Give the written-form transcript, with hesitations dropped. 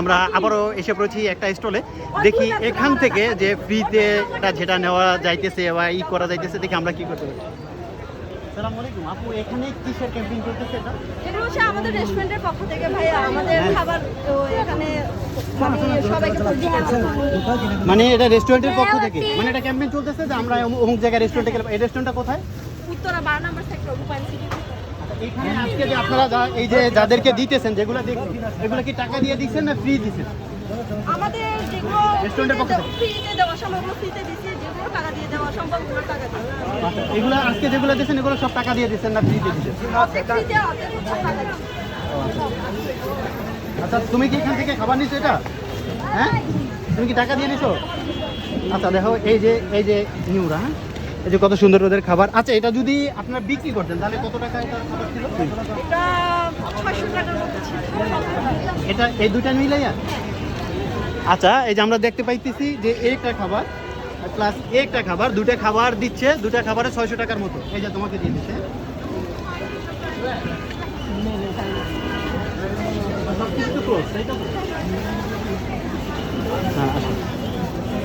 আমরা আবারও এসে পড়েছি একটা স্টলে, দেখি এখান থেকে যে ফ্রিতে যেটা নেওয়া যাইতেছে বা ই করা যাইতেছে, দেখি আমরা কি করতে পারি। আসসালামু আলাইকুম আপু, এখানে কিসের ক্যাম্পিং করতেছে এটা? এটা হচ্ছে আমাদের রেস্টুরেন্টের পক্ষ থেকে ভাইয়া, আমাদের খাবার তো এখানে মানে সবাইকে মানে এটা রেস্টুরেন্টের পক্ষ থেকে, মানে এটা ক্যাম্পিং চলতেছে যে আমরা অমুক জায়গায় রেস্টুরেন্টে গেলাম। এই রেস্টুরেন্টটা কোথায়? উত্তরা 12 নম্বর সেক্টর রূপায়ণ সিটি। এখানে আজকে যে আপনারা এই যে যাদেরকে দিতেছেন, যেগুলো দেখছি, এগুলো কি টাকা দিয়ে দিচ্ছেন না ফ্রি দিচ্ছেন? আমাদের যেগুলো রেস্টুরেন্টের পক্ষ থেকে ফ্রিতে দেওয়া সম্ভব ওগুলো ফ্রিতে দিচ্ছি, যেগুলো টাকা দিয়ে দেওয়া সম্ভব ওগুলো টাকা দিয়ে। আচ্ছা, এগুলো আজকে যেগুলো দিচ্ছেন এগুলো সব টাকা দিয়ে দিচ্ছেন না ফ্রি দিয়ে দিচ্ছেন? অর্ধেক ফ্রিতে অর্ধেক হচ্ছে টাকা দিয়ে। আচ্ছা, তুমি কি এখান থেকে খাবার নিছো এটা? হ্যাঁ, তুমি কি টাকা দিয়ে নিছো? আচ্ছা দেখো, এই যে নিউরা, হ্যাঁ, এই যে কত সুন্দর ওদের খাবার। আচ্ছা, এটা যদি আপনারা বিক্রি করতেন তাহলে কত টাকা এটা খাবার ছিল? এটা 600 টাকার মতো ছিল। এটা এই দুইটা মিলাইয়া? আচ্ছা, এই যে আমরা দেখতে পাইতেছি যে একটা খাবার প্লাস একটা খাবার, দুটা খাবার দিচ্ছে, দুটা খাবারে 600 টাকার মতো। এই যে তোমাকে দিয়ে দিচ্ছে। সবকিছু তো close, তাই তো? হ্যাঁ, আসুন।